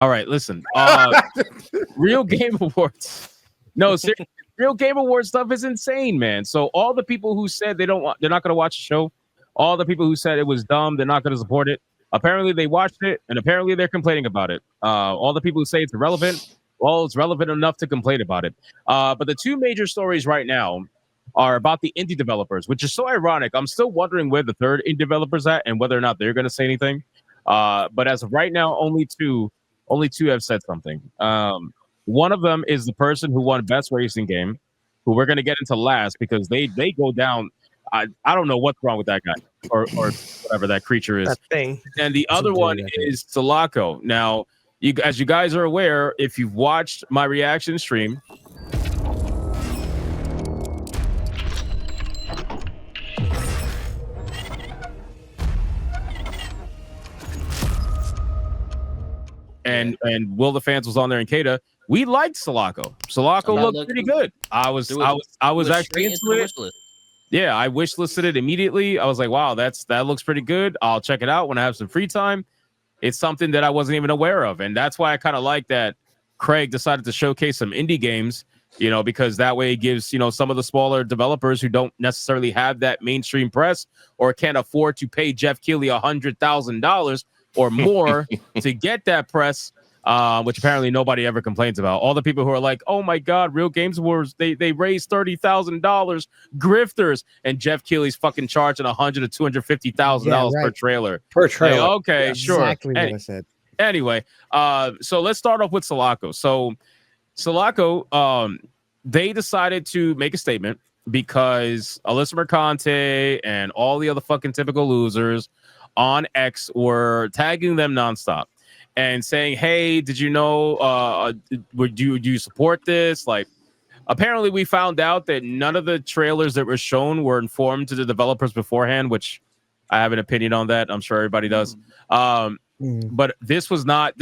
All right, listen. Real Game Awards. No, seriously, Real Game Awards stuff is insane, man. So all the people who said they're not going to watch the show, all the people who said it was dumb, they're not going to support it. Apparently, they watched it, and apparently they're complaining about it. All the people who say it's irrelevant, well, it's relevant enough to complain about it. But the two major stories right now are about the indie developers, which is so ironic. I'm still wondering where the third indie developer's at and whether or not they're going to say anything. But as of right now, only two have said something. One of them is the person who won Best Racing Game, who we're going to get into last because they go down. I don't know what's wrong with that guy or whatever that creature is. That thing. And the other one is Selaco. Now, as you guys are aware, if you've watched my reaction stream, and Will the Fans was on there, and Kata, we liked Selaco. Selaco looked pretty good. I was actually into it. Yeah, I wishlisted it immediately. I was like, wow, that looks pretty good. I'll check it out when I have some free time. It's something that I wasn't even aware of, and that's why I kind of like that Craig decided to showcase some indie games, because that way it gives, some of the smaller developers who don't necessarily have that mainstream press or can't afford to pay Jeff Keighley $100,000 or more to get that press, which apparently nobody ever complains about. All the people who are like, oh my God, Real Games Awards, they raised $30,000, grifters, and Jeff Keighley's fucking charging $100,000 to $250,000 per trailer. Per Like, okay, yeah, sure. Exactly what I said. Anyway, so let's start off with Selaco. So Selaco, they decided to make a statement because Alyssa Mercante and all the other fucking typical losers on X were tagging them nonstop and saying, hey, did you know, do you support this? Like, apparently we found out that none of the trailers that were shown were informed to the developers beforehand, which I have an opinion on that. I'm sure everybody does. But this was not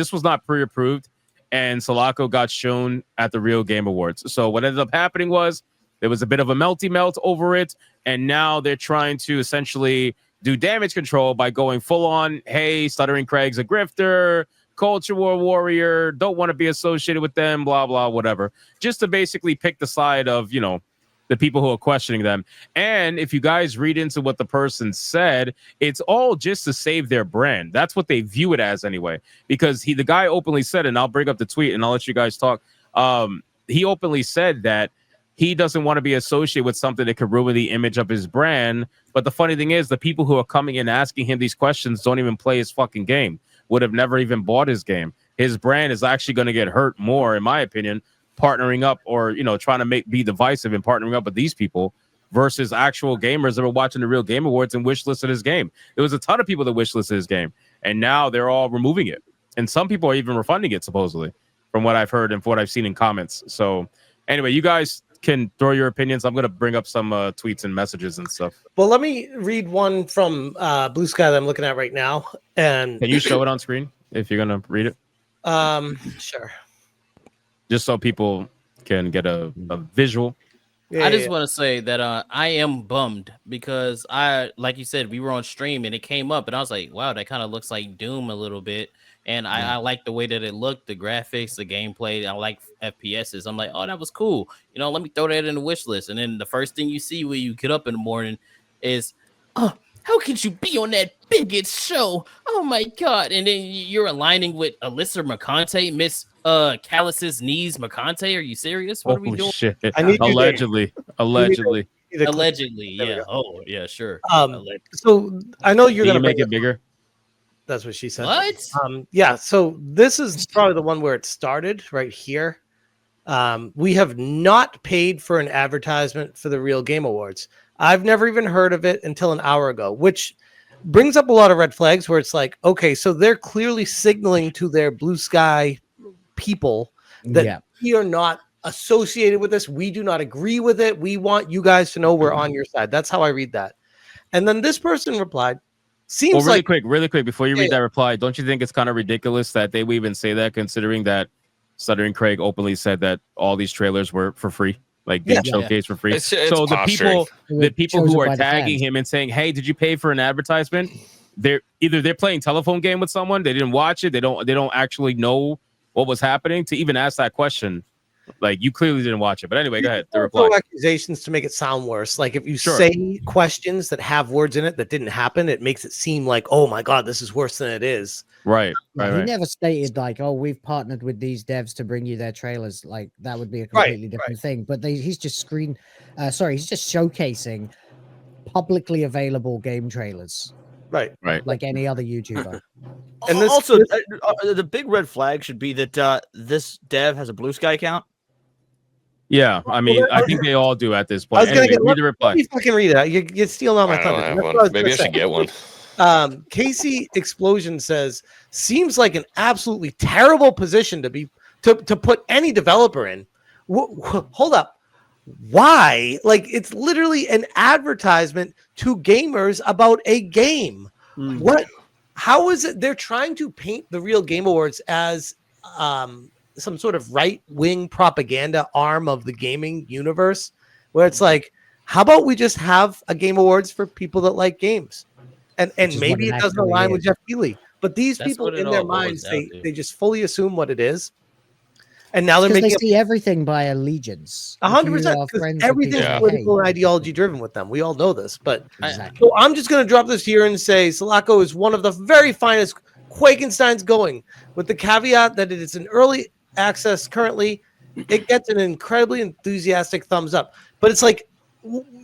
pre-approved, and Selaco got shown at the Real Game Awards. So what ended up happening was there was a bit of a melty melt over it, and now they're trying to essentially do damage control by going full on, hey, Stuttering Craig's a grifter, culture war warrior, don't want to be associated with them, blah, blah, whatever. Just to basically pick the side of, the people who are questioning them. And if you guys read into what the person said, it's all just to save their brand. That's what they view it as anyway. Because the guy openly said, and I'll bring up the tweet and I'll let you guys talk. He openly said that he doesn't want to be associated with something that could ruin the image of his brand. But the funny thing is, the people who are coming in asking him these questions don't even play his fucking game, would have never even bought his game. His brand is actually going to get hurt more, in my opinion, partnering up or, trying to be divisive and partnering up with these people versus actual gamers that were watching the Real Game Awards and wishlisted his game. There was a ton of people that wishlisted his game, and now they're all removing it. And some people are even refunding it, supposedly, from what I've heard and from what I've seen in comments. So anyway, you guys can throw your opinions. I'm going to bring up some tweets and messages and stuff. Well, let me read one from Blue Sky that I'm looking at right now. And can you show it on screen if you're going to read it? Sure. Just so people can get a visual. I just want to say that I am bummed because like you said, we were on stream and it came up and I was like, wow, that kind of looks like Doom a little bit. And I like the way that it looked, the graphics, the gameplay. I like FPSs. I'm like, oh, that was cool. Let me throw that in the wish list. And then the first thing you see when you get up in the morning is, oh, how could you be on that bigot show? Oh my God. And then you're aligning with Alyssa Mercante, Miss Callus's knees Mercante. Are you serious? What are we doing? Shit. Allegedly. Yeah. Oh, yeah, sure. So I know you're going to make it bigger. That's what she said. What? Yeah. So this is probably the one where it started right here. We have not paid for an advertisement for the Real Game Awards. I've never even heard of it until an hour ago, which brings up a lot of red flags where it's like, okay, so they're clearly signaling to their Blue Sky people that we are not associated with this. We do not agree with it. We want you guys to know we're on your side. That's how I read that. And then this person replied, really quick, before you read that reply, don't you think it's kind of ridiculous that they would even say that, considering that Stuttering Craig openly said that all these trailers were for free, like being showcased for free? It's so the people who are tagging him and saying, hey, did you pay for an advertisement? They're playing telephone game with someone. They didn't watch it. They don't actually know what was happening to even ask that question. Like, you clearly didn't watch it. But anyway, go ahead. The reply. Throw accusations to make it sound worse. Like, if you say questions that have words in it that didn't happen, it makes it seem like, oh my God, this is worse than it is. Right. He never stated like, oh, we've partnered with these devs to bring you their trailers. Like, that would be a completely different thing. But he's just he's just showcasing publicly available game trailers. Right. Like any other YouTuber. And also, the big red flag should be that this dev has a Blue Sky account. Yeah, I mean, I think they all do at this point. I was gonna read the reply. Let me fucking read it. You're stealing all my thunder. Maybe I should get one. Casey Explosion says, seems like an absolutely terrible position to put any developer in. Hold up. Why? Like, it's literally an advertisement to gamers about a game. What? How is it they're trying to paint the Real Game Awards as some sort of right-wing propaganda arm of the gaming universe, where it's like, how about we just have a Game Awards for people that like games? And maybe it doesn't align with Jeff Keighley, but these people in their minds, they just fully assume what it is. And now they're making see everything by allegiance. 100%. Everything's political and ideology driven with them. We all know this, but so I'm just going to drop this here and say Selaco is one of the very finest Quakensteins going, with the caveat that it is an early access currently. It gets an incredibly enthusiastic thumbs up, but it's like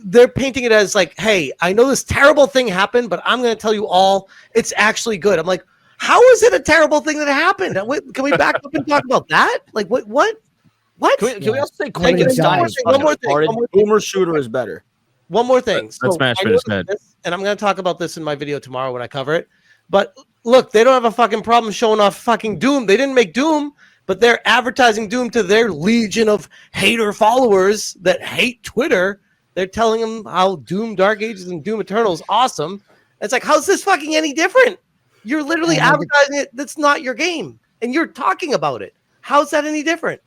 they're painting it as like, hey, I know this terrible thing happened, but I'm going to tell you all it's actually good. I'm like, how is it a terrible thing that happened? Can we back up and talk about that? Like, what? Can we also say Quakenstein is fucking Boomer Shooter is better? One more thing. Let's smash and I'm going to talk about this in my video tomorrow when I cover it. But look, they don't have a fucking problem showing off fucking Doom. They didn't make Doom, but they're advertising Doom to their legion of hater followers that hate Twitter. They're telling them how Doom Dark Ages and Doom Eternal is awesome. It's like, how's this fucking any different? You're literally advertising it. That's not your game, and you're talking about it. How's that any different?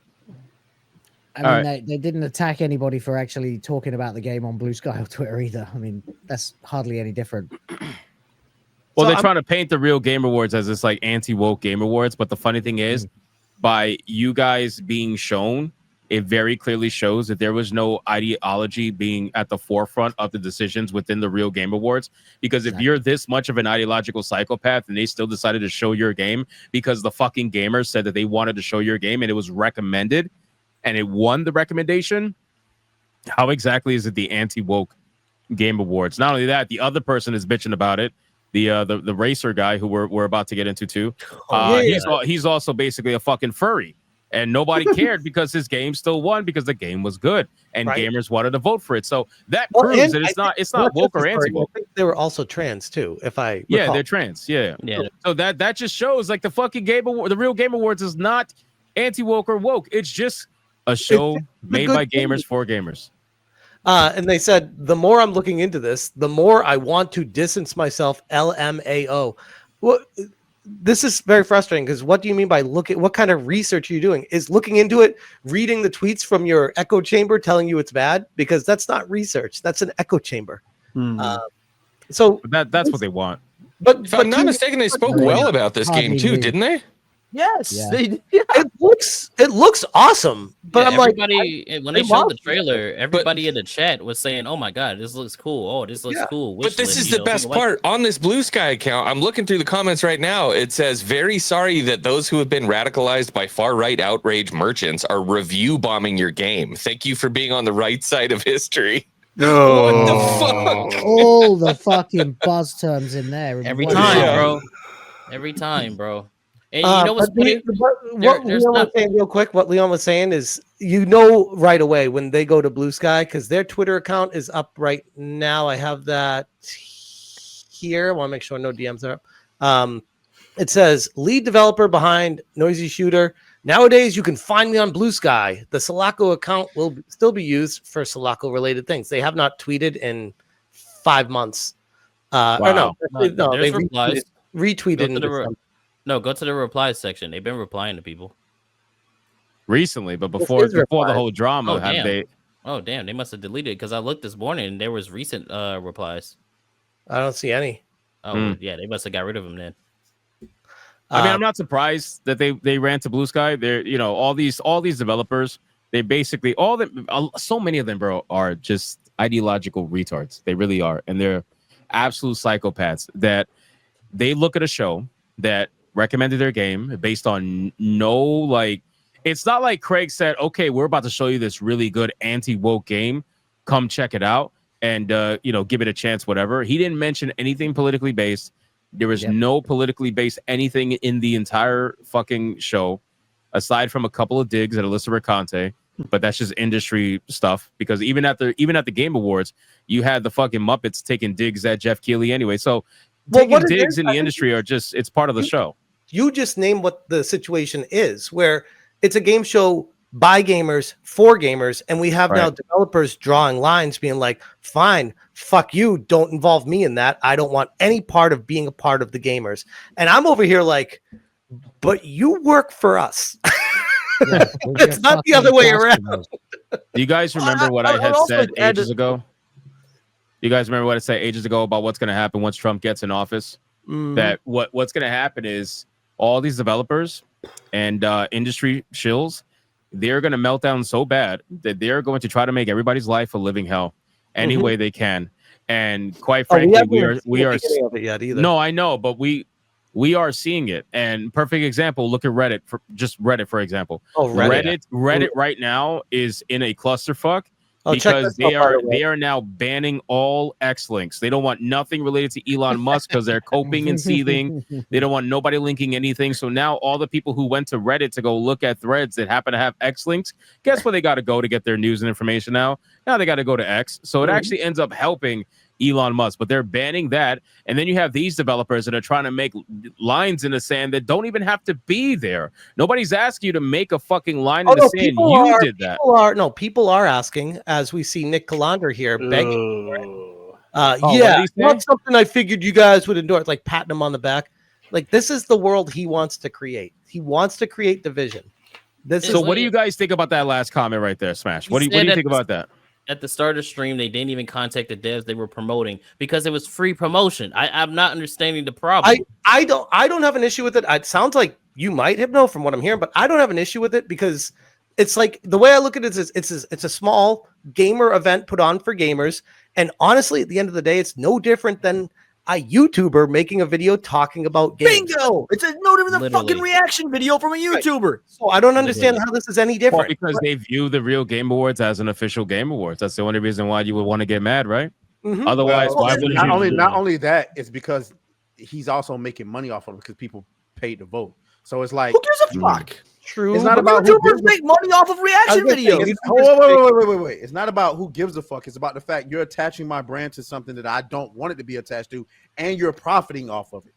I mean, they didn't attack anybody for actually talking about the game on Blue Sky or Twitter either. I mean, that's hardly any different. Well, they're trying to paint the Real Game Awards as this like anti-woke Game Awards, but the funny thing is, by you guys being shown, it very clearly shows that there was no ideology being at the forefront of the decisions within the Real Game Awards. Because if you're this much of an ideological psychopath and they still decided to show your game because the fucking gamers said that they wanted to show your game and it was recommended and it won the recommendation, how exactly is it the anti-woke Game Awards? Not only that, the other person is bitching about it. The racer guy who we're about to get into too. He's also basically a fucking furry. And nobody cared because his game still won because the game was good and gamers wanted to vote for it. So that proves that it's not woke or anti-woke. I think they were also trans too, if I recall. Yeah, they're trans. Yeah. So that just shows like the fucking Game Award, the Real Game Awards is not anti-woke or woke. It's just a show made by gamers for gamers. And they said, the more I'm looking into this, the more I want to distance myself. LMAO. Well, this is very frustrating because what do you mean by what kind of research are you doing? Is looking into it, reading the tweets from your echo chamber telling you it's bad? Because that's not research. That's an echo chamber. So that's what they want. But if I'm not mistaken, they spoke well about this game too, didn't they? Yes, it looks awesome. But I'm when they showed the trailer, everybody in the chat was saying, "Oh my god, this looks cool! Oh, this looks cool." But this is the best part. On this Blue Sky account, I'm looking through the comments right now. It says, "Very sorry that those who have been radicalized by far-right outrage merchants are review bombing your game. Thank you for being on the right side of history." What the fuck? All the fucking buzz terms in there. Every time, bro. And you know what's funny? What Leon was saying real quick, what Leon was saying is, you know, right away when they go to Blue Sky, because their Twitter account is up right now. I have that here. I want to make sure no DMs are up. It says, lead developer behind Noisy Shooter. Nowadays, you can find me on Blue Sky. The Selaco account will still be used for Selaco related things. They have not tweeted in 5 months. Or no, they retweeted. No, go to the replies section. They've been replying to people recently, but before the whole drama, Oh damn, they must have deleted it because I looked this morning and there was recent replies. I don't see any. Oh yeah, they must have got rid of them then. I mean, I'm not surprised that they ran to Blue Sky. They're, you know, all these developers, they basically so many of them, bro, are just ideological retards. They really are, and they're absolute psychopaths. That they look at a show that recommended their game based on it's not like Craig said, okay, we're about to show you this really good anti-woke game, come check it out and give it a chance, whatever. He didn't mention anything politically based. There was no politically based anything in the entire fucking show, aside from a couple of digs at Alyssa Mercante, but that's just industry stuff. Because even at the Game Awards, you had the fucking Muppets taking digs at Jeff Keighley anyway. So taking digs in the industry it's part of the show. You just named what the situation is, where it's a game show by gamers for gamers, and we have now developers drawing lines, being like, "Fine, fuck you, don't involve me in that. I don't want any part of being a part of the gamers." And I'm over here like, "But you work for us." It's not the other way around. Do you guys remember what I had said ages ago? You guys remember what I said ages ago about what's going to happen once Trump gets in office? That what's going to happen is all these developers and industry shills, they're going to melt down so bad that they're going to try to make everybody's life a living hell any way they can. And quite frankly, we are no, I know, but we are seeing it. And perfect example, look at Reddit, for example. Reddit right now is in a clusterfuck. Because they are now banning all X links. They don't want nothing related to Elon Musk because they're coping and seething. They don't want nobody linking anything. So now all the people who went to Reddit to go look at threads that happen to have X links, guess where they got to go to get their news and information now? Now they got to go to X. So it actually ends up helping Elon Musk, but they're banning that. And then you have these developers that are trying to make lines in the sand that don't even have to be there. Nobody's asking you to make a fucking line in the sand. You did that. People are asking, as we see Nick Calandra here begging. Not something I figured you guys would endorse, like patting him on the back. Like, this is the world he wants to create. He wants to create division. So what do you guys think about that last comment right there, Smash? What do you think about that? At the start of the stream, they didn't even contact the devs they were promoting because it was free promotion. I'm not understanding the problem. I don't have an issue with it. It sounds like you might, Hypno, from what I'm hearing, but I don't have an issue with it because it's like, the way I look at it is it's a small gamer event put on for gamers. And honestly, at the end of the day, it's no different than a YouTuber making a video talking about games. Bingo! It's no different than a fucking reaction video from a YouTuber. Right. So I don't understand how this is any different. Well, because they view the real Game Awards as an official Game Awards. That's the only reason why you would want to get mad, right? Otherwise, why would not only that, it's because he's also making money off of it because people paid to vote. So it's like, who gives a fuck? True. It's not about YouTubers make money off of reaction videos. Wait. It's not about who gives a fuck. It's about the fact you're attaching my brand to something that I don't want it to be attached to, and you're profiting off of it.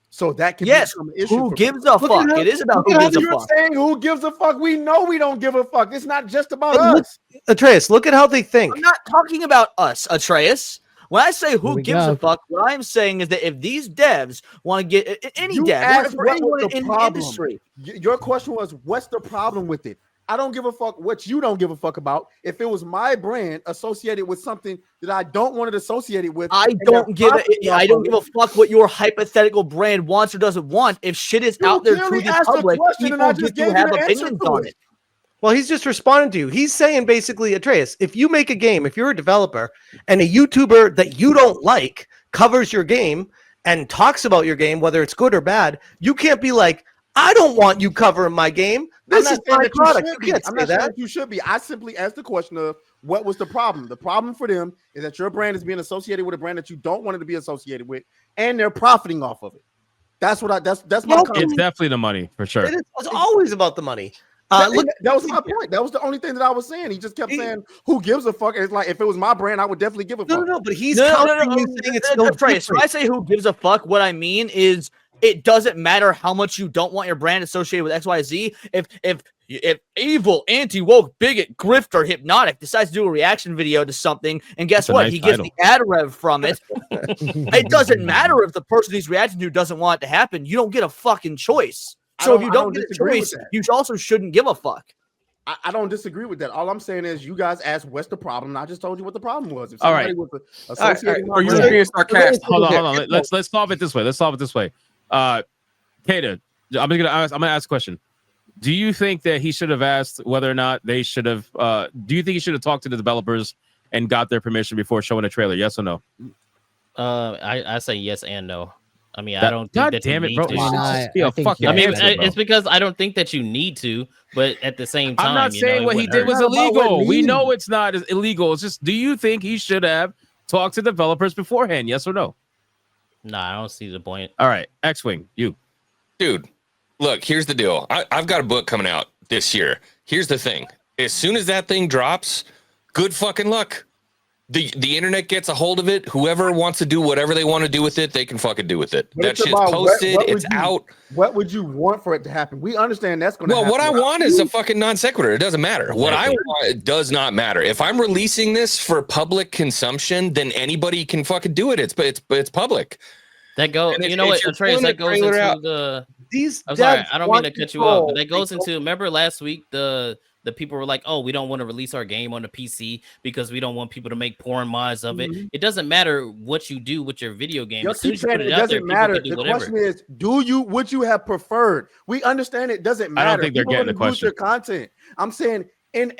So that can become an issue. Who gives a fuck? It is about who gives a fuck. Saying who gives a fuck. We know we don't give a fuck. It's not just about us. Atreus, look at how they think. I'm not talking about us, Atreus. When I say who gives a fuck, what I'm saying is that if these devs want to get any dev, for anyone in the industry, your question was, what's the problem with it? I don't give a fuck what you don't give a fuck about. If it was my brand associated with something that I don't want it associated with, I don't give a fuck what your hypothetical brand wants or doesn't want. If shit is out there to the public, people get to have opinions on it. Well, he's just responding to you. He's saying basically, Atreus, if you make a game, if you're a developer and a YouTuber that you don't like covers your game and talks about your game, whether it's good or bad, you can't be like, I don't want you covering my game. This is my product. I'm not saying you should be. I simply asked the question of what was the problem. The problem for them is that your brand is being associated with a brand that you don't want it to be associated with, and they're profiting off of it. That's what that's my comment. It's definitely the money for sure. It's always about the money. Look, that was my point. That was the only thing that I was saying. He just kept saying, "Who gives a fuck?" It's like, if it was my brand, I would definitely give a fuck. No, but he's countering you saying it's no different. When I say who gives a fuck, what I mean is it doesn't matter how much you don't want your brand associated with XYZ. If evil, anti-woke, bigot, grifter, Hypnotic decides to do a reaction video to something, and guess what? He gets the ad rev from it. It doesn't matter if the person he's reacting to doesn't want it to happen. You don't get a fucking choice. So if you don't get a choice, you also shouldn't give a fuck. I don't disagree with that. All I'm saying is you guys asked what's the problem, and I just told you what the problem was. If all right. You're being sarcastic. Hold on. Let's solve it this way. Kata, I'm gonna ask a question. Do you think that he should have asked whether or not they should have? Do you think he should have talked to the developers and got their permission before showing a trailer? Yes or no? I say yes and no. I mean, I don't think God that damn you it, need bro! to. I think I mean, answer, bro. it's because I don't think that you need to, but at the same time, I'm not saying what he did was It's not about illegal. what We needing. know it's not illegal. It's just, do you think he should have talked to developers beforehand? Yes or no? Nah, I don't see the point. All right, X-Wing, you. Dude, look, here's the deal. I've got a book coming out this year. Here's the thing. As soon as that thing drops, good fucking luck. The internet gets a hold of it. Whoever wants to do whatever they want to do with it, they can fucking do with it. But That it's shit's about posted. what would It's you- out. What would you want for it to happen? We understand that's going to Well, happen. what I want is a fucking non sequitur. It doesn't matter. What I Exactly. want does not matter. If I'm releasing this for public consumption, then anybody can fucking do it. It's public. That go. And if- You know if what, you're Atreus? pulling That the goes trailer into out- the. These I'm sorry, devs I don't mean want to cut you off, but that control. goes into. Remember last week the people were like, "Oh, we don't want to release our game on the PC because we don't want people to make porn mods of it." It doesn't matter what you do with your video game. Y'all As soon keep as you saying put it it out there, doesn't people matter. can do The whatever. question is, would you have preferred? We understand it doesn't I matter. don't think they're People getting the gonna use question. your content. I'm saying in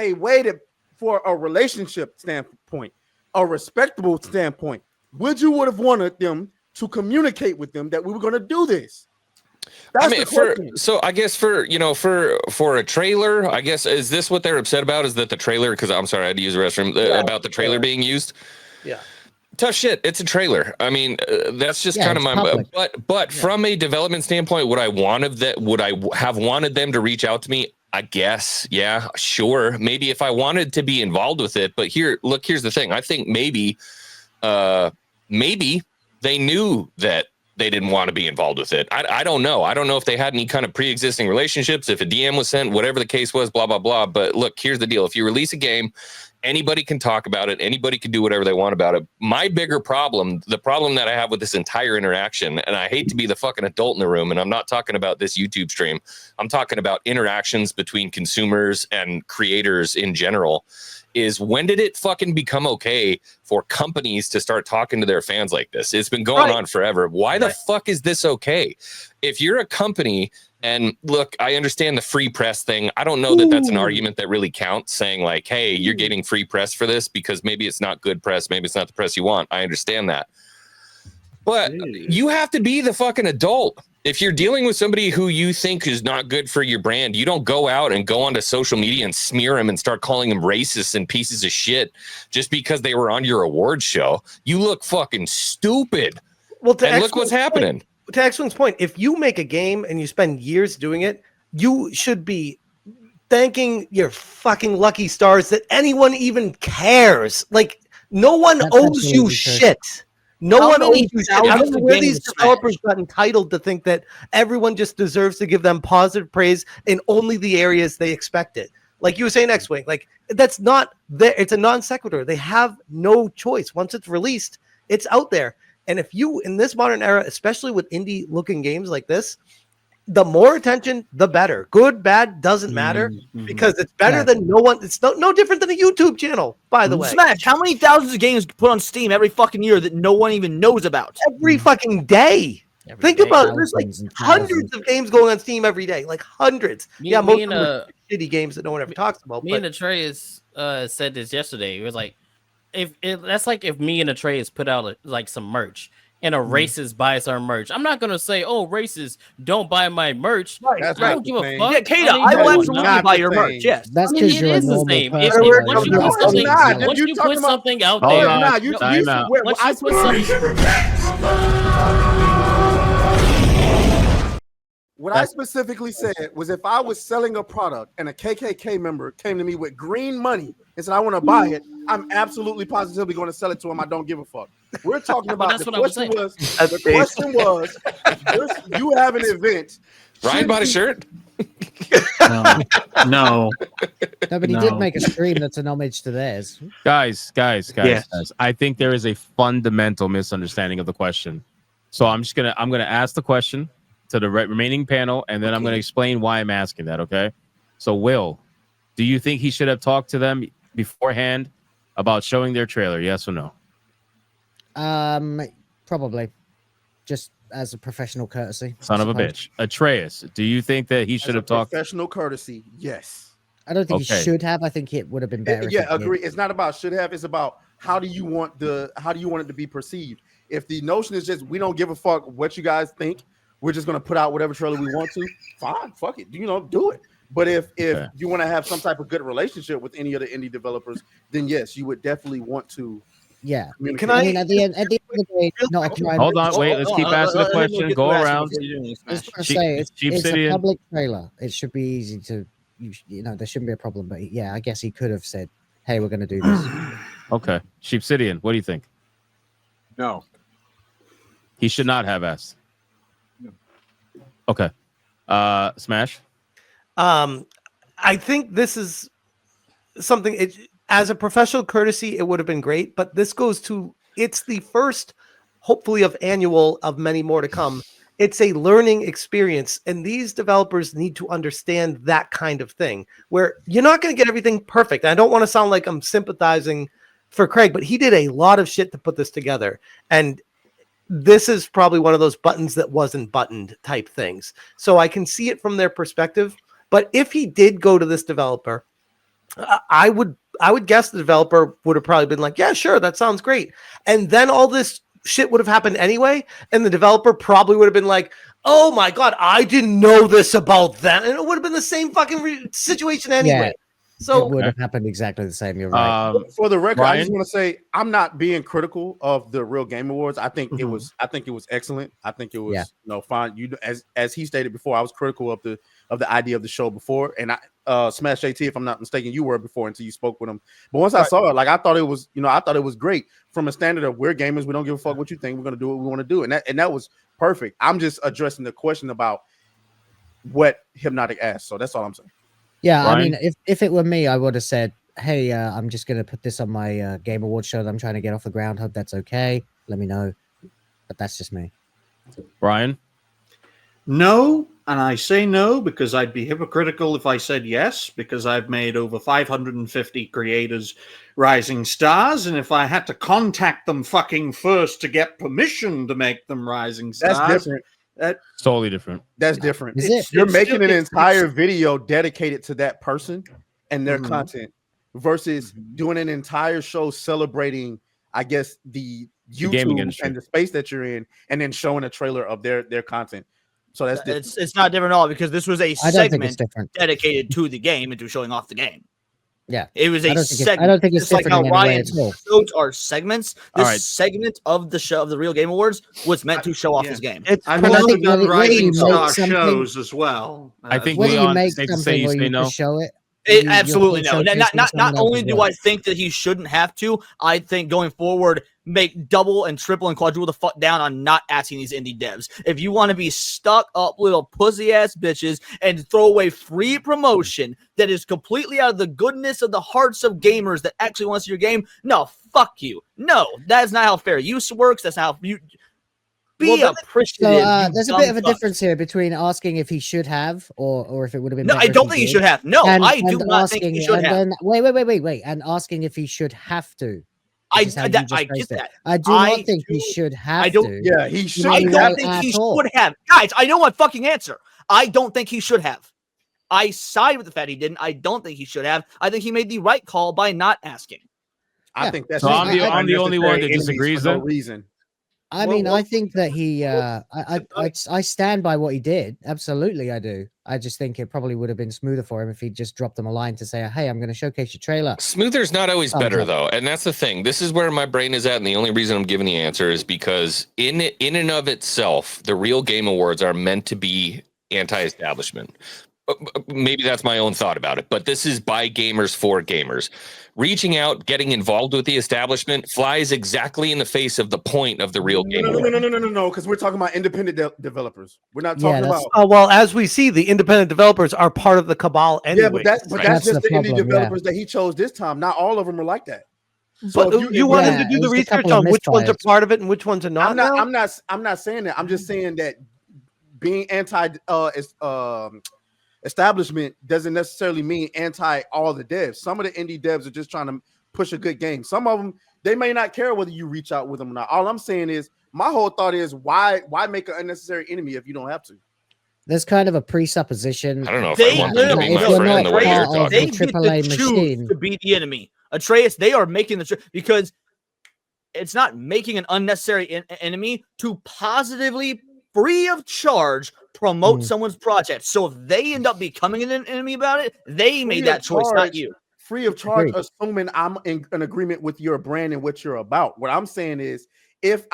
a way that for a relationship standpoint, a respectable standpoint, would you would have wanted them to communicate with them that we were going to do this? That's I mean, the question. so I guess for a trailer, I guess is this what they're upset about? Is that the trailer? Because I'm sorry, I had to use the restroom. About the trailer being used. Yeah. Tough shit. It's a trailer. I mean, that's just kind of it's my. public. But from a development standpoint, would I have wanted them to reach out to me? I guess, yeah, sure. Maybe if I wanted to be involved with it. But here's the thing. I think maybe they knew that they didn't want to be involved with it. I don't know. I don't know if they had any kind of pre-existing relationships, if a DM was sent, whatever the case was, blah, blah, blah. But look, here's the deal. If you release a game, anybody can talk about it. Anybody can do whatever they want about it. My bigger problem, the problem that I have with this entire interaction, and I hate to be the fucking adult in the room, and I'm not talking about this YouTube stream. I'm talking about interactions between consumers and creators in general, is when did it fucking become okay for companies to start talking to their fans like this? It's been going on forever. Why the fuck is this okay? If you're a company, and look, I understand the free press thing. I don't know that that's an argument that really counts, saying like, hey, you're getting free press for this because maybe it's not good press. Maybe it's not the press you want. I understand that. But you have to be the fucking adult. If you're dealing with somebody who you think is not good for your brand, you don't go out and go onto social media and smear them and start calling them racists and pieces of shit just because they were on your awards show. You look fucking stupid. Well, And look what's happening. To X-Wing's point, if you make a game and you spend years doing it, you should be thanking your fucking lucky stars that anyone even cares. Like, no one That's owes you absolutely true. shit. No How one owes many you shit. I thousands don't know of where these games developers got entitled to think that everyone just deserves to give them positive praise in only the areas they expect it. Like you were saying, X-Wing, like that's not there. It's a non sequitur. They have no choice. Once it's released, it's out there. And if you, in this modern era, especially with indie looking games like this, the more attention, the better. Good, bad, doesn't matter because it's better than no one. It's no different than a YouTube channel, by the way. Smash, how many thousands of games put on Steam every fucking year that no one even knows about? Every fucking day. Every Think day. about it. There's like Thousands and hundreds thousands. of games going on Steam every day. Like hundreds. Me- Yeah, me most of and, them are shitty games that no one ever talks about. Me But and Atreus said this yesterday. It was like, if that's like if me and Atreus put out like some merch and a racist buys our merch, I'm not gonna say, "Oh, racists don't buy my merch." That's I not don't the give a same. fuck. Yeah, Kata, mean, I no, will that's absolutely not buy the your same. merch. Yes. That's I mean, because it you're a is the normal same. person. If We're right? once you talking put about- something, not. once You you talking put about- something out Hold there, on. Nah, you Time out. once you put something, What I specifically said was if I was selling a product and a KKK member came to me with green money and said, I want to buy it, I'm absolutely positively going to sell it to him. I don't give a fuck. We're talking about that's the what I was question saying. was, you have an event. Ryan bought a shirt. No. No, but he did No. make a stream that's an homage to theirs. Guys, Yes. I think there is a fundamental misunderstanding of the question. So I'm gonna ask the question to the remaining panel, and then I'm gonna explain why I'm asking that. Okay. So Will, do you think he should have talked to them beforehand about showing their trailer? Yes or no? Probably. Just as a professional courtesy. Son of a bitch. Atreus, do you think that he should have talked? Professional courtesy, yes. I don't think he Okay. should have. I think it would have been better. Yeah, if he did. agree. It's not about should have. It's about how do you want it to be perceived. If the notion is just we don't give a fuck what you guys think, we're just gonna put out whatever trailer we want to. Fine, fuck it. Do it. But if you want to have some type of good relationship with any other indie developers, then yes, you would definitely want to. Yeah. Can I mean, at the end of the day, not a crime. Hold on, wait. Let's keep asking the question. Go around. It's a public trailer. It should be easy to, there shouldn't be a problem. But yeah, I guess he could have said, "Hey, we're going to do this." Okay, Sheepsidian, what do you think? No, he should not have asked. No. Okay, Smash. I think this is something. As a professional courtesy, it would have been great. But this goes to it's the first, hopefully, of many more to come. It's a learning experience, and these developers need to understand that kind of thing, where you're not going to get everything perfect. I don't want to sound like I'm sympathizing for Craig, but he did a lot of shit to put this together, and this is probably one of those buttons that wasn't buttoned type things. So I can see it from their perspective. But if he did go to this developer, I would guess the developer would have probably been like, yeah, sure, that sounds great. And then all this shit would have happened anyway. And the developer probably would have been like, oh my God, I didn't know this about them. And it would have been the same fucking situation anyway. Yeah. So it would have happened exactly the same. You're right. For the record, Ryan? I just want to say I'm not being critical of the Real Game Awards. I think it was excellent. I think it was fine. As he stated before, I was critical of the idea of the show before, and I Smash JT, if I'm not mistaken, you were before until you spoke with him. But once I saw it, like I thought it was great from a standard of we're gamers. We don't give a fuck what you think. We're gonna do what we want to do, and that was perfect. I'm just addressing the question about what Hypnotic asked. So that's all I'm saying. Yeah, Ryan? I mean, if it were me, I would have said, "Hey, I'm just going to put this on my Game Awards show that I'm trying to get off the ground. Hope that's okay. Let me know." But that's just me. Brian? no, and I say no because I'd be hypocritical if I said yes, because I've made over 550 creators rising stars, and if I had to contact them fucking first to get permission to make them rising stars, That's different. It's totally different. That's different. Is it? You're making an entire video dedicated to that person and their Mhm. content versus doing an entire show celebrating, I guess, the gaming YouTube industry. and the space that you're in, and then showing a trailer of their content. So that's different. It's not different at all because this was a I don't think it's segment different. dedicated to the game and to showing off the game. Yeah, It was I a don't think segment. I don't think it's Just like different how in any way Ryan's at all. shows are segments. All This right. segment of the show of the Real Game Awards was meant to show off yeah. his game. I've But I also think done when you rising make star something- shows as well. I think When Leon, you make safe to say something you where say you no. just show it, Absolutely no. you're Not showcasing someone only else's do work. I think that he shouldn't have to, I think going forward, make double and triple and quadruple the fuck down on not asking these indie devs. If you want to be stuck up little pussy ass bitches and throw away free promotion that is completely out of the goodness of the hearts of gamers that actually want to see your game, no, fuck you. No, that is not how fair use works. That's not how you be appreciative. So you there's a dumb bit of a fuck. difference here between asking if he should have or if it would have been. No, better I if don't think he did, should have. No, and- I do and not think he should and have. then- wait, and asking if he should have to. which is how you just I get phrased it. that. I do I not think he do- should have I don't- to. Yeah, he should. I Any don't way think at he all. should have. Guys, I know my fucking answer. I don't think he should have. I side with the fact he didn't. I don't think he should have. I think he made the right call by not asking. I Yeah. think that's So I'm the unnecessary only one that enemies disagrees for no then? reason. I Well, mean, well, I think that he. I stand by what he did. Absolutely, I do. I just think it probably would have been smoother for him if he just dropped him a line to say, "Hey, I'm going to showcase your trailer." Smoother's not always Thumbs better up. though, and that's the thing. This is where my brain is at, and the only reason I'm giving the answer is because in and of itself, the Real Game Awards are meant to be anti-establishment. Maybe that's my own thought about it, but this is by gamers for gamers. Reaching out, getting involved with the establishment flies exactly in the face of the point of the Real Game Awards. No, because we're talking about independent developers. We're not Yeah, talking that's- about. well, as we see, the independent developers are part of the cabal anyway. Yeah, but that's That's just the the indie problem, developers that he chose this time. Not all of them are like that. But if you want him yeah, to do the there's a research couple of on which ones are misfires. part of it and which ones are not. I'm not. now? I'm not saying that. I'm just saying that being anti establishment doesn't necessarily mean anti all the devs. Some of the indie devs are just trying to push a good game. Some of them, they may not care whether you reach out with them or not. All I'm saying is my whole thought is why make an unnecessary enemy if you don't have to? There's kind of a presupposition. I don't know if They I want them to be my literally- friend the way you're part of They talking. the get AAA to choose machine. to be the enemy. Atreus, they are making because it's not making an unnecessary enemy to positively, free of charge, promote someone's project. So if they end up becoming an enemy about it, they made that choice, not you. Free of charge, assuming I'm in an agreement with your brand and what you're about. What I'm saying is, if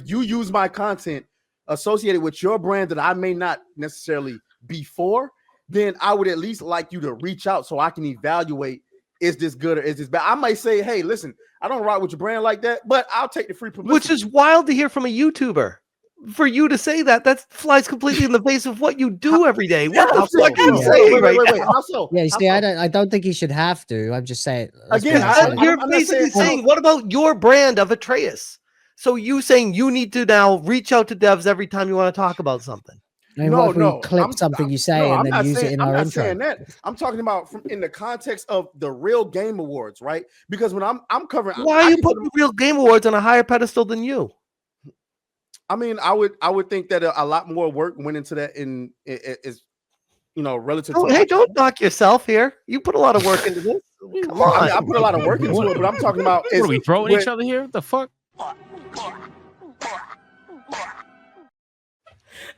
you use my content associated with your brand that I may not necessarily be for, then I would at least like you to reach out so I can evaluate, is this good or is this bad? I might say, hey, listen, I don't rock with your brand like that, but I'll take the free publicity. Which is wild to hear from a YouTuber. For you to say that flies completely in the face of what you do every day. What the fuck are you saying right now? How so? Yeah, you see, I don't think he should have to. I'm just saying. Again, You're basically saying, what about your brand of Atreus? So you saying you need to now reach out to devs every time you want to talk about something? What if we clip something you say and then use it in our intro? I'm not saying that. I'm talking about in the context of the Real Game Awards, right? Because when I'm covering, why are you putting the Real Game Awards on a higher pedestal than you? I mean, I would think that a lot more work went into that is, relative. Hey, don't knock yourself here. You put a lot of work into this. Come on. I mean, I put a lot of work into it, but I'm talking about. What are we throwing each other here? What the fuck?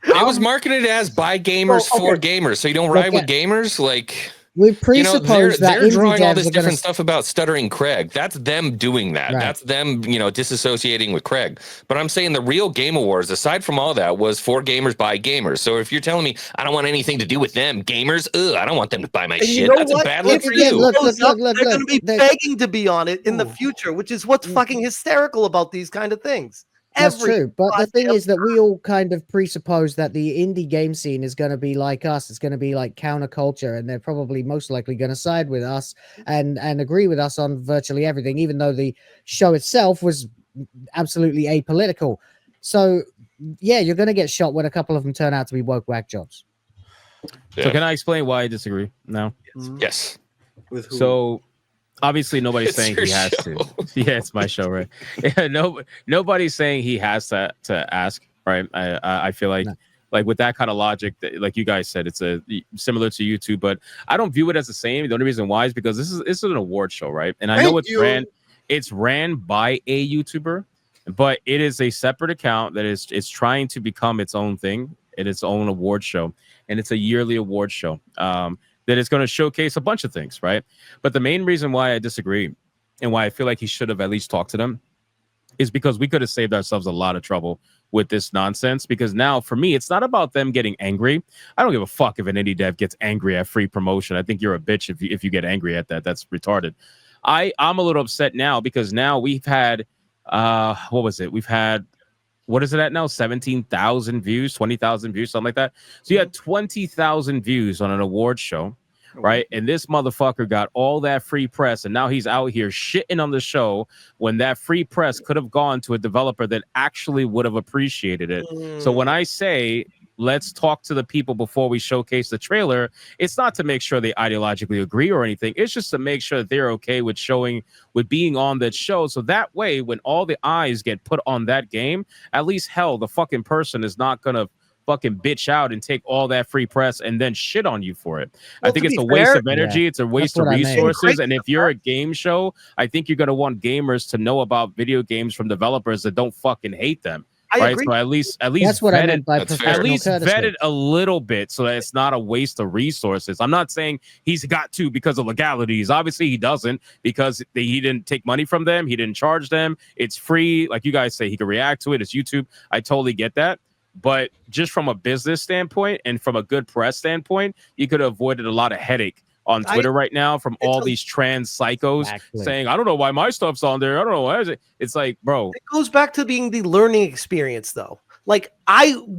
It was marketed as by gamers for gamers, so you don't ride with gamers. Like, we presuppose they're that drawing all this indie devs different stuff about stuttering Craig. That's them doing that. Right. That's them, disassociating with Craig. But I'm saying the Real Game Awards, aside from all that, was for gamers by gamers. So if you're telling me I don't want anything to do with them, gamers, I don't want them to buy my shit. That's a bad look for you. Look, they're going to be begging to be on it in the future, which is what's fucking hysterical about these kind of things. That's true, but the thing is that we all kind of presuppose that the indie game scene is going to be like us. It's going to be like counterculture, and they're probably most likely going to side with us and agree with us on virtually everything, even though the show itself was absolutely apolitical. So, yeah, you're going to get shot when a couple of them turn out to be woke whack jobs. Yeah. So can I explain why I disagree now? Yes. With who? So obviously nobody's It's saying your he has show. to. Yeah, it's my show, right? Yeah, nobody's saying he has to ask, right? I feel like with that kind of logic, like you guys said, it's similar to YouTube, but I don't view it as the same. The only reason why is because this is an award show, right? And I know it's ran by a YouTuber, but it is a separate account that is trying to become its own thing, and its own award show, and it's a yearly award show. That is going to showcase a bunch of things, right? But the main reason why I disagree and why I feel like he should have at least talked to them is because we could have saved ourselves a lot of trouble with this nonsense. Because now, for me, it's not about them getting angry. I don't give a fuck if an indie dev gets angry at free promotion. I think you're a bitch if you get angry at that. That's retarded. I'm a little upset now because now we've had, what was it? We've had, what is it at now? 17,000 views, 20,000 views, something like that. So you had 20,000 views on an award show, right? And this motherfucker got all that free press, and now he's out here shitting on the show when that free press could have gone to a developer that actually would have appreciated it. So when I say, let's talk to the people before we showcase the trailer, it's not to make sure they ideologically agree or anything. It's just to make sure that they're okay with being on that show. So that way, when all the eyes get put on that game, at least hell, the fucking person is not going to fucking bitch out and take all that free press and then shit on you for it. I think it's a waste of energy. It's a waste of resources. And if you're a game show, I think you're going to want gamers to know about video games from developers that don't fucking hate them. Right, so at least that's what I meant by at least vet it a little bit so that it's not a waste of resources. I'm not saying he's got to because of legalities. Obviously, he doesn't because he didn't take money from them. He didn't charge them. It's free, like you guys say. He can react to it. It's YouTube. I totally get that. But just from a business standpoint and from a good press standpoint, you could have avoided a lot of headache on Twitter right now from all these trans psychos saying, I don't know why my stuff's on there. I don't know why is it. It's like, bro. It goes back to being the learning experience, though. Like,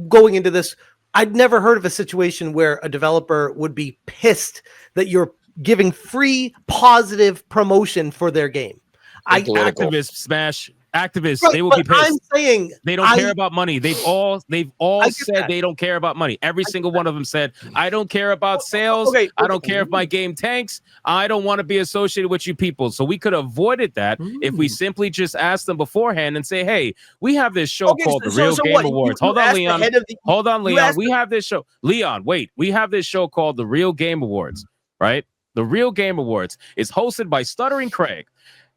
going into this, I'd never heard of a situation where a developer would be pissed that you're giving free positive promotion for their game. Activist smash. Activists, Right, they will but be pissed. I'm saying They don't care about money. They've all said that. they don't care about money. Every single one of them said, I don't care about sales. Okay, I don't care if my game tanks. I don't want to be associated with you people. So we could have avoided that if we simply just asked them beforehand and say, hey, we have this show called the Real Game Awards. Hold on, Leon. Hold on, Leon. We have this show. Leon, wait. We have this show called the Real Game Awards, right? The Real Game Awards is hosted by Stuttering Craig.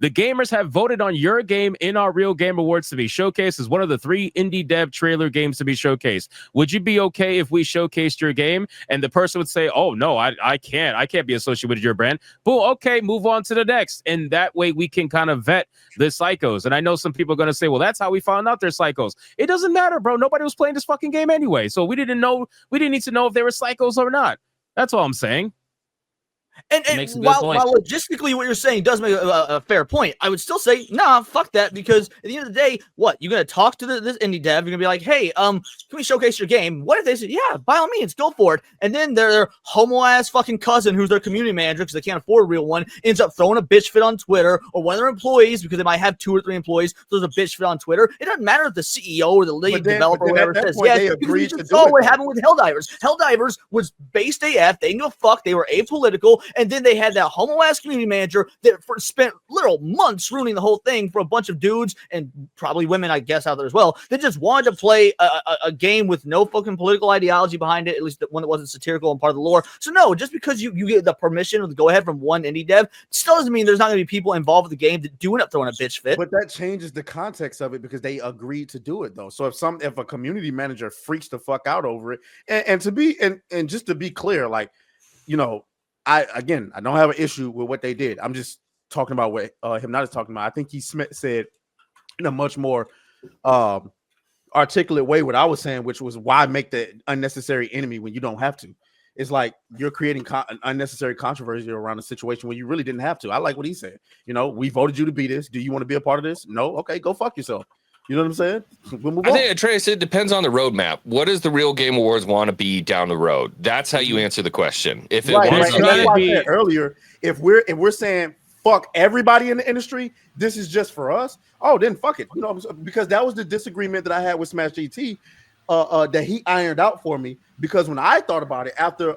The gamers have voted on your game in our Real Game Awards to be showcased as one of the 3 indie dev trailer games to be showcased. Would you be okay if we showcased your game? And the person would say, oh, no, I can't be associated with your brand. Boom, okay, move on to the next. And that way we can kind of vet the psychos. And I know some people are going to say, well, that's how we found out they're psychos. It doesn't matter, bro. Nobody was playing this fucking game anyway. So we didn't need to know if they were psychos or not. That's all I'm saying. And while logistically what you're saying does make a fair point, I would still say, nah, fuck that, because at the end of the day, what? You're going to talk to this indie dev, you're going to be like, hey, can we showcase your game? What if they say, yeah, by all means, go for it. And then their homo-ass fucking cousin, who's their community manager, because they can't afford a real one, ends up throwing a bitch fit on Twitter, or one of their employees, because they might have 2 or 3 employees, throws a bitch fit on Twitter. It doesn't matter if the CEO or the lead developer or whatever says, yes, because we just saw what happened with Helldivers. Helldivers was based AF, they didn't give a fuck, they were apolitical, and then they had that homo-ass community manager that spent literal months ruining the whole thing for a bunch of dudes and probably women, I guess, out there as well, that just wanted to play a game with no fucking political ideology behind it, at least one that wasn't satirical and part of the lore. So no, just because you get the permission or the go-ahead from one indie dev, still doesn't mean there's not going to be people involved with the game that do end up throwing a bitch fit. But that changes the context of it because they agreed to do it, though. So if a community manager freaks the fuck out over it, and just to be clear, like, you know, I don't have an issue with what they did. I'm just talking about what Hypnotic's talking about. I think he said in a much more articulate way what I was saying, which was why make the unnecessary enemy when you don't have to. It's like you're creating an unnecessary controversy around a situation where you really didn't have to. I like what he said. You know, we voted you to be this. Do you want to be a part of this? No? Okay, go fuck yourself. You know what I'm saying? We'll move on. I think, Trace, it depends on the roadmap. What does the Real Game Awards want to be down the road? That's how you answer the question. If it wants to that's why I said earlier, if we're saying fuck everybody in the industry, this is just for us. Oh, then fuck it. You know, because that was the disagreement that I had with Smash GT that he ironed out for me. Because when I thought about it after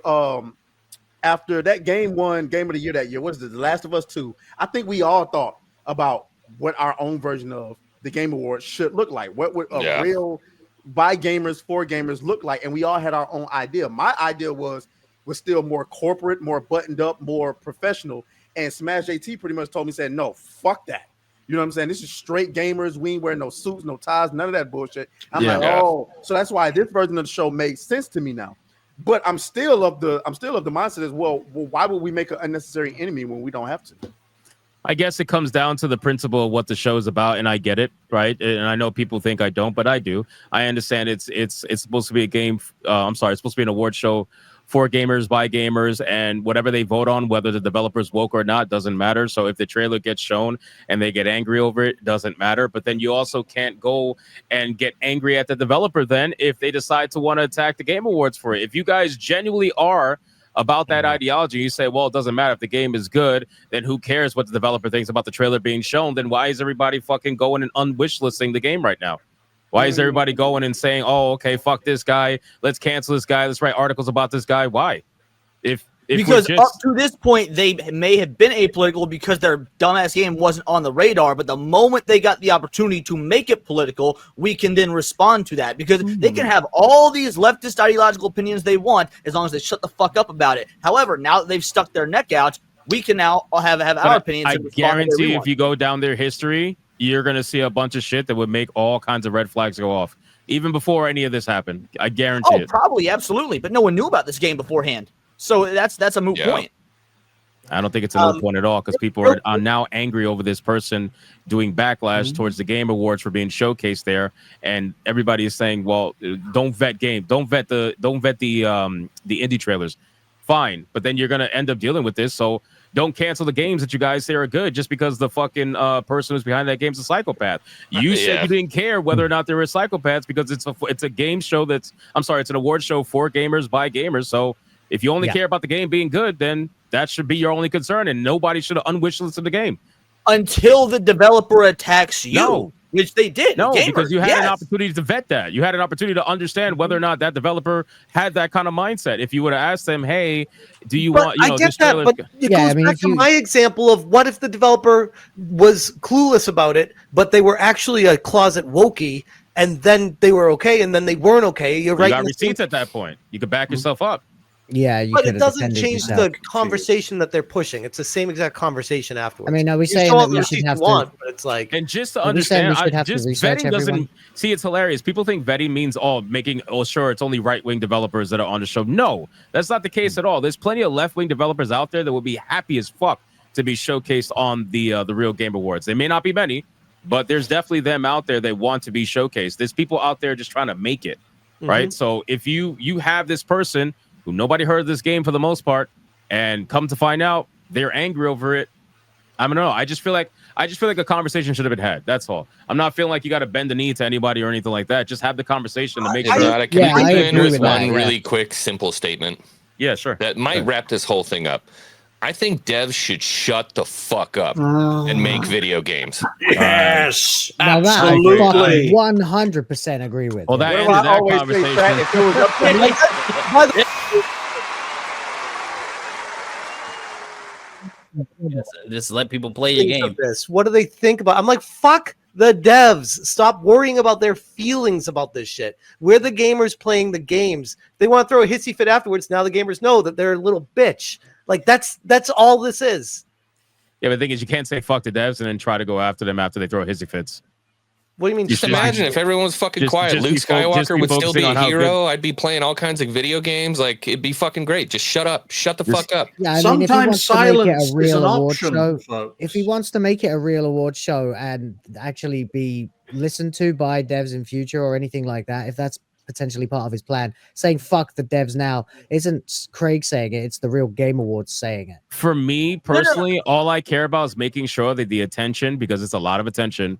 that game won Game of the Year that year, what is it? The Last of Us 2. I think we all thought about what our own version of the Game Awards should look like. What would a real by gamers for gamers look like? And we all had our own idea. My idea was still more corporate, more buttoned up, more professional. And Smash JT pretty much told me, said, no, fuck that. You know what I'm saying? This is straight gamers. We ain't wearing no suits, no ties, none of that bullshit. I'm oh, so that's why this version of the show makes sense to me now. But I'm still of the mindset as well, why would we make an unnecessary enemy when we don't have to? I guess it comes down to the principle of what the show is about, and I get it, right? And I know people think I don't, but I do. I understand it's supposed to be a game. It's supposed to be an award show for gamers, by gamers, and whatever they vote on, whether the developer's woke or not, doesn't matter. So if the trailer gets shown and they get angry over it, doesn't matter. But then you also can't go and get angry at the developer then if they decide to want to attack the Game Awards for it. If you guys genuinely are about that ideology, you say, well, it doesn't matter if the game is good, then who cares what the developer thinks about the trailer being shown? Then why is everybody fucking going and unwishlisting the game right now? Why is everybody going and saying, oh, okay, fuck this guy, let's cancel this guy, let's write articles about this guy? Why? Because up to this point, they may have been apolitical because their dumbass game wasn't on the radar. But the moment they got the opportunity to make it political, we can then respond to that because they can have all these leftist ideological opinions they want as long as they shut the fuck up about it. However, now that they've stuck their neck out, we can now have our opinions. I guarantee if you go down their history, you're going to see a bunch of shit that would make all kinds of red flags go off. Even before any of this happened. I guarantee it. Probably, absolutely. But no one knew about this game beforehand. So that's a moot point. I don't think it's a moot point at all because people are now angry over this person doing backlash towards the Game Awards for being showcased there, and everybody is saying, "Well, don't vet the indie trailers." Fine, but then you're gonna end up dealing with this. So don't cancel the games that you guys say are good just because the fucking person who's behind that game's a psychopath. You said you didn't care whether or not there were psychopaths because it's a game show it's an award show for gamers by gamers. So if you only care about the game being good, then that should be your only concern, and nobody should have unwishlisted the game. Until the developer attacks you. Which they did. No, gamers, because you had an yes. opportunity to vet that. You had an opportunity to understand whether or not that developer had that kind of mindset. If you would have asked them, "Hey, do you But want?" You I know, get this that, trailer. but it goes back to my example of what if the developer was clueless about it, but they were actually a closet wokey, and then they were okay, and then they weren't okay. You're right. You got receipts at that point. You could back yourself up. Yeah, you but could it have doesn't defended change yourself. the conversation that they're pushing. It's the same exact conversation afterwards. I mean, are we You saying show that all the we should receipts have you to- want, but it's like, And just to Are we saying understand, we should have to just research vetting doesn't everyone? see. It's hilarious. People think vetting means making sure it's only right wing developers that are on the show. No, that's not the case at all. There's plenty of left wing developers out there that will be happy as fuck to be showcased on the Real Game Awards. They may not be many, but there's definitely them out there that want to be showcased. There's people out there just trying to make it, right? So if you have this person who nobody heard of this game for the most part, and come to find out they're angry over it, I don't know. I just feel like a conversation should have been had. That's all. I'm not feeling like you got to bend the knee to anybody or anything like that. Just have the conversation to make sure. Can Yeah, I I come in agree with with one that, really quick, simple statement? Yeah, sure. That might wrap this whole thing up. I think devs should shut the fuck up and make video games. Yes, Now that I absolutely. fucking 100% agree with. Well, that yeah. ended that always say, conversation. Pat, if it was up to me, by the Just let people play your things game. of this. What do they think about? I'm like, fuck the devs. Stop worrying about their feelings about this shit. We're the gamers playing the games. They want to throw a hissy fit afterwards. Now the gamers know that they're a little bitch. Like that's all this is. Yeah, but the thing is, you can't say fuck the devs and then try to go after them after they throw hissy fits. What do you mean? Just imagine if everyone was fucking quiet. just Luke be Skywalker would still focusing be a on how hero. I'd be playing all kinds of video games. Like, it'd be fucking great. Just shut up. Shut the fuck up. Yeah, I mean, if he Sometimes wants to make it silence a is real an award option, show, folks. if he wants to make it a real award show and actually be listened to by devs in future or anything like that, if that's potentially part of his plan, saying fuck the devs now isn't Craig saying it, it's the Real Game Awards saying it. For me personally, all I care about is making sure that the attention, because it's a lot of attention,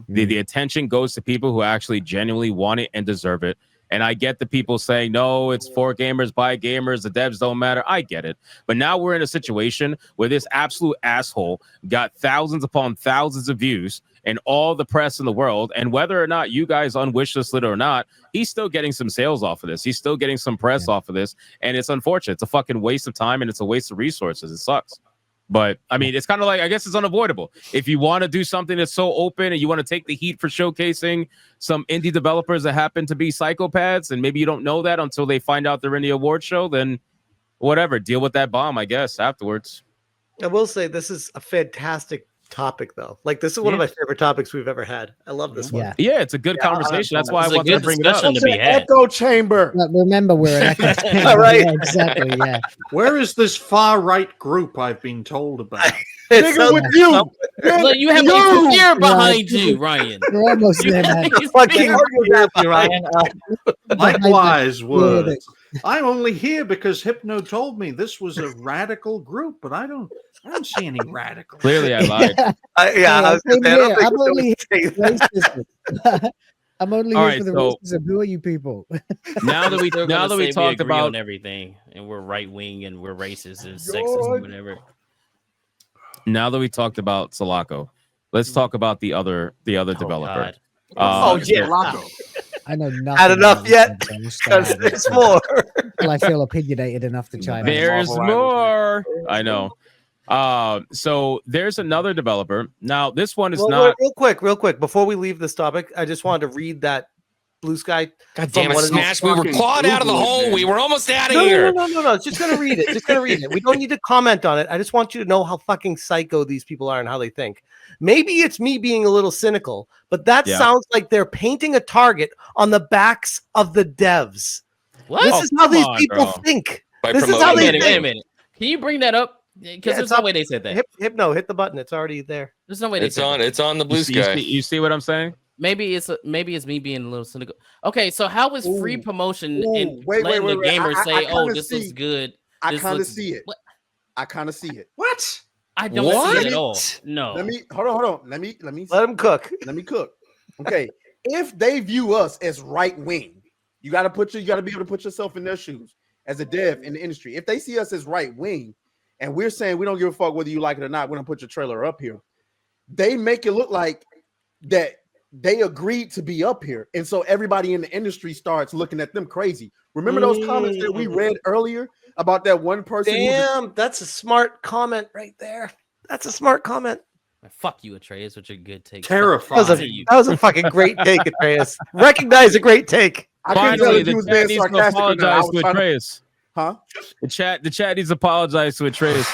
the attention goes to people who actually genuinely want it and deserve it. And I get the people saying, no, it's for gamers, by gamers, the devs don't matter. I get it. But now we're in a situation where this absolute asshole got thousands upon thousands of views and all the press in the world. And whether or not you guys unwishlisted it or not, he's still getting some sales off of this. He's still getting some press off of this. And it's unfortunate. It's a fucking waste of time and it's a waste of resources. It sucks. But I mean, it's kind of like, I guess it's unavoidable. If you want to do something that's so open and you want to take the heat for showcasing some indie developers that happen to be psychopaths, and maybe you don't know that until they find out they're in the award show, then whatever, deal with that bomb, I guess, afterwards. I will say this is a fantastic topic, though. Like this is one of my favorite topics we've ever had. I love this one. Yeah, it's a good conversation. That's why I wanted to bring it up. Echo chamber. But remember, we're an echo chamber. All right. Yeah, exactly. Yeah. Where is this far right group I've been told about? Nigga with you. Look, you have a fear behind you, Ryan. We're almost there, man. Fucking Ryan. Likewise, words. I'm only here because Hypno told me this was a radical group, but I don't see any radical. Clearly, I lied. I was same gonna say, I don't here. think I'm we're only gonna say that. racism. I'm only All here right, for the so- racism. Who are you people? Now that we They're now gonna that we say talked agree about on everything, and we're right wing and we're racist and sexist and whatever. now that we talked about Selaco, let's talk about the other developer. God. Selaco. I know nothing. Had enough about yet? this, so I'm just Because gonna- there's more. Till I feel opinionated enough to chime in. There's Marvel more. I know. So there's another developer. Now this one is Well, not. real quick, before we leave this topic, I just wanted to read that Blue Sky. God from damn it, one of these Smash. We were fucking clawed out of the Googles, hole. man. We were almost out of No, here. no. Just gonna read it. Just gonna read it. We don't need to comment on it. I just want you to know how fucking psycho these people are and how they think. Maybe it's me being a little cynical, but that Yeah. sounds like they're painting a target on the backs of the devs. What? This Oh, is how come these on, people bro. think. By This is promoting how Wait they a minute, think. wait a minute. Can you bring that up? Because Yeah, there's it's no up. way they said that. Hypno, hit the button. It's already there. There's no way they It's said on. that. It's on the blue You sky. see what I'm saying? Maybe it's me being a little cynical. Okay, so how is free Ooh. promotion Ooh, and wait, letting wait, the wait. gamers I say, "Oh, kinda this see- looks good"? I This kind of looks- see it. What? I kind of see it. What? I don't What? see it at all. No. Let me hold on. Let me Let them cook. let me cook. Okay, if they view us as right wing, you got to be able to put yourself in their shoes as a dev in the industry. If they see us as right wing, and we're saying we don't give a fuck whether you like it or not, we're gonna put your trailer up here. They make it look like that they agreed to be up here. And so everybody in the industry starts looking at them crazy. Remember those comments that we read earlier about that one person? Damn, that's a smart comment right there. That's a smart comment. Fuck you, Atreus, with your good take. Terrifying. That was a fucking great take, Atreus. Recognize a great take. I couldn't tell Finally, if he the was chat being needs to sarcastic or not. I apologize was to trying to- Atreus. Huh? The chat needs to apologize to Atreus.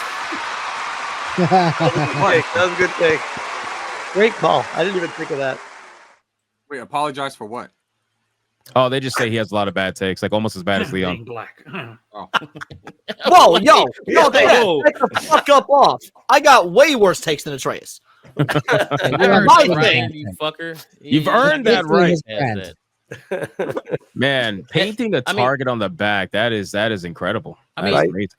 That was a good take. Great call. I didn't even think of that. Wait, apologize for what? Oh, they just say he has a lot of bad takes, like almost as bad as Being Leon. black. Whoa, yo, back the fuck up off. I got way worse takes than Atreus. You Earned My that right, thing. you fucker. You've You earned that Basically right. his has friend. that. Man, painting a I mean- target on the back, that is incredible. I That mean- is Right. amazing.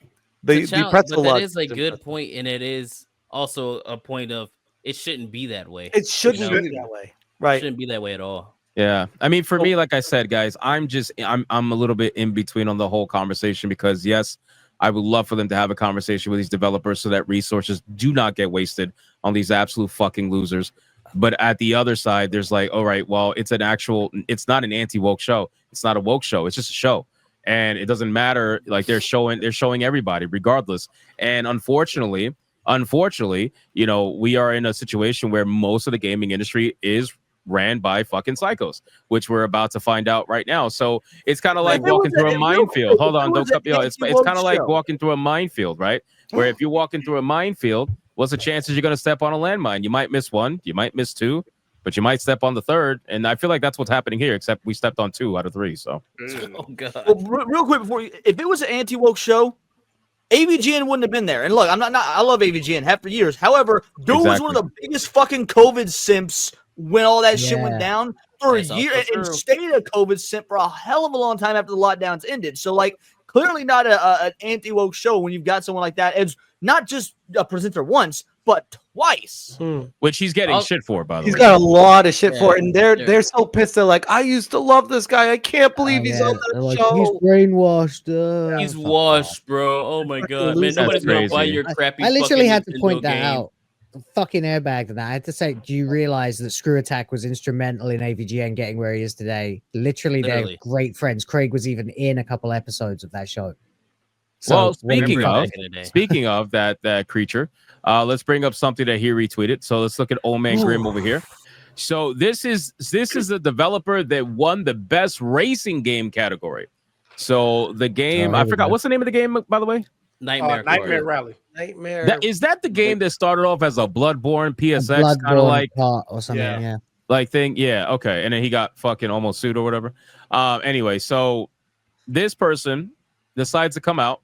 The challenge- pretzel but that lug is a is good impressive. point, and it is also a point of it shouldn't be that way. It shouldn't You know? be that way. It Right. shouldn't be that way at all. Yeah. I mean, for me, like I said, guys, I'm a little bit in between on the whole conversation because yes, I would love for them to have a conversation with these developers so that resources do not get wasted on these absolute fucking losers. But at the other side, there's like, all right, well, it's not an anti-woke show. It's not a woke show. It's just a show. And it doesn't matter. Like they're showing everybody regardless. And unfortunately, you know, we are in a situation where most of the gaming industry is ran by fucking psychos, which we're about to find out right now. So it's kind of like walking through a minefield. Hold on, don't cut me off. It's kind of like walking through a minefield, right? Where if you're walking through a minefield, what's the chances you're going to step on a landmine? You might miss one, you might miss two, but you might step on the third. And I feel like that's what's happening here, except we stepped on 2 out of 3. So Oh god. Well, real quick if it was an anti-woke show, AVGN wouldn't have been there. And look, I love AVGN, have for years. However, dude was one of the biggest fucking COVID simps when all that shit went Yeah. down for a That's year also and true. stayed a COVID simp for a hell of a long time after the lockdowns ended. So, like, clearly not an anti-woke show when you've got someone like that. It's not just a presenter once, but twice. which he's getting I'll- shit for, by the He's way. got a lot of shit for it, Yeah, and they're yeah. they're so pissed. They're like, I used to love this guy. I can't believe he's on They're that like, show. he's brainwashed. He's fuck washed, bro. Oh my god, man! loser. Nobody's gonna buy Crazy. your crappy. I literally fucking had to Nintendo point that game. out. Fucking airbag to that. I had to say, do you realize that Screw Attack was instrumental in AVGN getting where he is today? Literally, Literally. they're great friends. Craig was even in a couple episodes of that show. So, Well, what do you speaking think? of, Back in the day. speaking of that creature, let's bring up something that he retweeted. So let's look at Old Man Grim over here. So this is the developer that won the best racing game category. So the game, Oh, I here we forgot go. what's the name of the game, by the way. Nightmare. Nightmare Rally. Nightmare. Is that the game that started off as a Bloodborne PSX kind of Bloodborne like part or something? Yeah. Yeah. like thing? Yeah, okay. And then he got fucking almost sued or whatever. Anyway, so this person decides to come out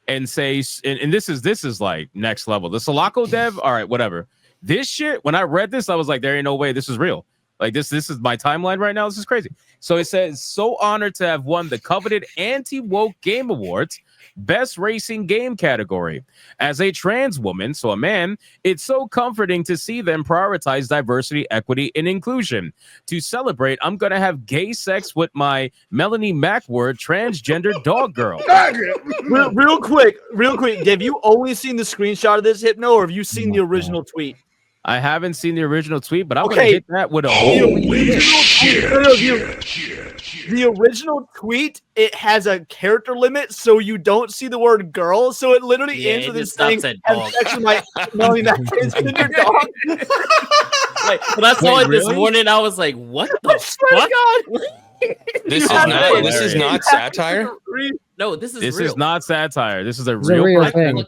and say, and this is like next level. The Selaco dev, all right, whatever. This shit, when I read this, I was like, there ain't no way this is real. Like this is my timeline right now. This is crazy. So it says, so honored to have won the coveted Anti-Woke Game Awards, Best Racing Game category. As a trans woman, so a man, it's so comforting to see them prioritize diversity, equity, and inclusion. To celebrate, I'm gonna have gay sex with my Melanie Macward transgender dog girl. Real quick, have you only seen the screenshot of this, Hypno, or have you seen the original tweet? I haven't seen the original tweet, but I'm gonna Okay. hit that with a The original tweet, it has a character limit, so you don't see the word girl. So it literally Yeah, ends it with this just stops thing. at "Have dog." sex with my Melanie Mac transgender dog. Like, when I saw Wait, it this really? morning, I was like, "What I the swear to fuck?" God. This is have not. to- This is not satire. No, this is This real. is not satire. This is a It's a real real person. thing.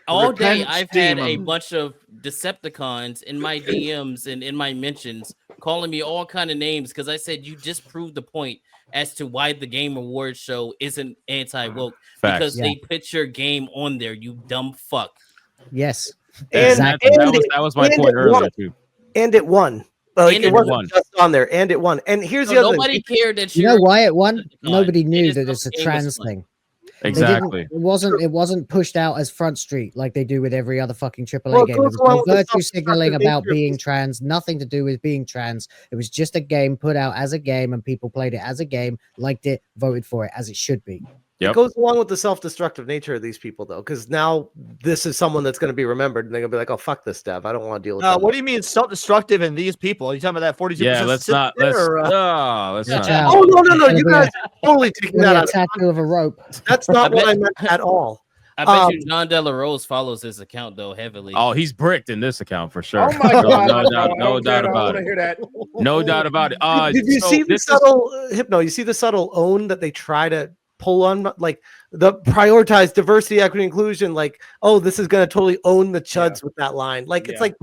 All day, Repent, I've had a demon. bunch of Decepticons in my DMs and in my mentions calling me all kind of names because I said you just proved the point as to why the Game Awards show isn't anti-woke Facts. because Yeah. they put your game on there, you dumb fuck. Yes. And, Exactly. That was my and point it earlier won. too. And it won. Like, And it it wasn't won. just on there, and it won. And here's So the other nobody thing. cared that You know you're why it won? Decepticon. Nobody They knew just that thought it's a the game was trans fun. thing. Exactly. It wasn't pushed out as Front Street like they do with every other fucking AAA Well, it game. goes There was along no with the virtue signaling self-destructive about nature of being these- trans, nothing to do with being trans. It was just a game put out as a game, and people played it as a game, liked it, voted for it as it should be. It goes along with the self-destructive nature of these people, though, because now this is someone that's going to be remembered, and they're going to be like, "Oh, fuck this dev. I don't want to deal with that." What do you mean self-destructive in these people? Are you talking about that 42%? Yeah, let's not. Let's Watch not. out. Oh no! It's You gonna guys are totally taking be that a out. tattoo of a rope. That's not what I meant at all. I bet you John Della Rose follows his account though heavily. Oh, he's bricked in this account for sure. Oh my God! No doubt about it. Hear that. No doubt about it. Did you so see the this is- subtle Hypno? You see the subtle own that they try to pull on, like the prioritize diversity, equity, inclusion. Like, oh, this is going to totally own the chuds with that line. Like, it's like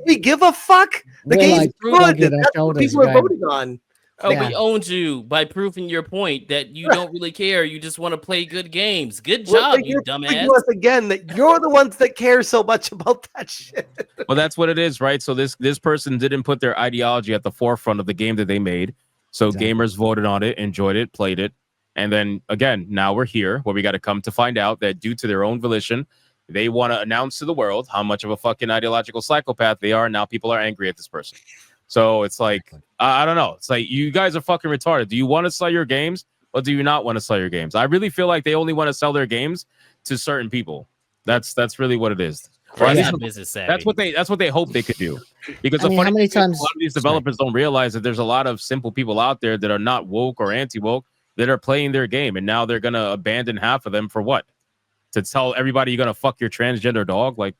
we give a fuck. The We're game's like good. shrugging our That's what shoulders people are going, voting on. Oh, Yeah. we owned you by proving your point that you don't really care. You just want to play good games. Good Well, job, like, you you're proving dumbass. to us again that you're the ones that care so much about that shit. Well, that's what it is, right? So this person didn't put their ideology at the forefront of the game that they made. So gamers voted on it, enjoyed it, played it. And then again, now we're here where we got to come to find out that due to their own volition, they want to announce to the world how much of a fucking ideological psychopath they are. Now people are angry at this person. So it's like, I don't know. It's like, you guys are fucking retarded. Do you want to sell your games or do you not want to sell your games? I really feel like they only want to sell their games to certain people. That's really what it is. Or at least that's what they hope they could do. Because I mean, how many times a lot of these developers don't realize that there's a lot of simple people out there that are not woke or anti-woke that are playing their game, and now they're gonna abandon half of them for what? To tell everybody you're gonna fuck your transgender dog? Like,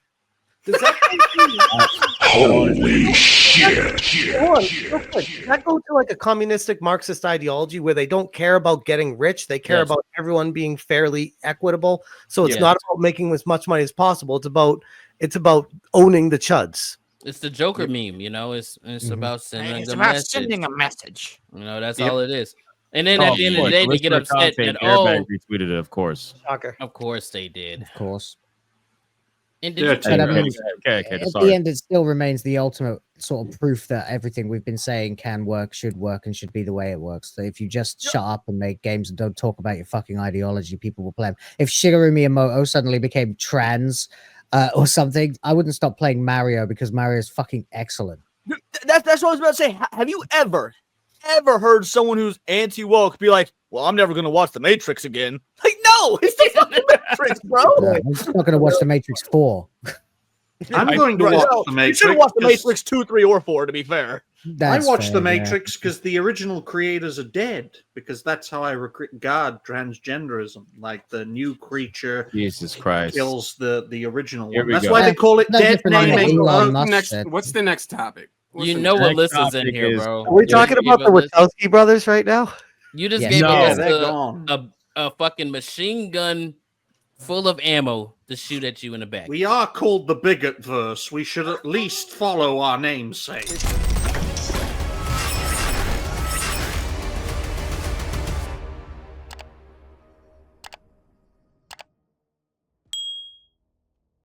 does that holy shit! Does that go to like a communistic Marxist ideology where they don't care about getting rich? They care about everyone being fairly equitable. So it's not about making as much money as possible. It's about owning the chuds. It's the Joker meme, you know. It's about sending sending a message. You know, that's all it is. And then at the end of the day, they get upset that retweeted it, of course. Shocker. Of course they did. Of course. And But I mean, at sorry. the end, it still remains the ultimate sort of proof that everything we've been saying can work, should work, and should be the way it works. So if you just shut up and make games and don't talk about your fucking ideology, people will play them. If Shigeru Miyamoto suddenly became trans or something, I wouldn't stop playing Mario because Mario is fucking excellent. That's what I was about to say. Have you ever heard someone who's anti-woke be like, well, I'm never going to watch The Matrix again? Like, no, it's the fucking Matrix, bro. I'm just not going to watch The Matrix 4. I'm going to watch The Matrix. You should have watched The Matrix 2, 3, or 4, to be fair. I watched The Matrix because the original creators are dead, because that's how I regard transgenderism. Like, the new creature Jesus Christ kills the original Here one. we That's go. why they call it dead naming. What's the next topic? You know what list is in here, bro. Are we talking about the Wachowski brothers right now? You just gave us a fucking machine gun full of ammo to shoot at you in the back. We are called the bigot verse. We should at least follow our namesake.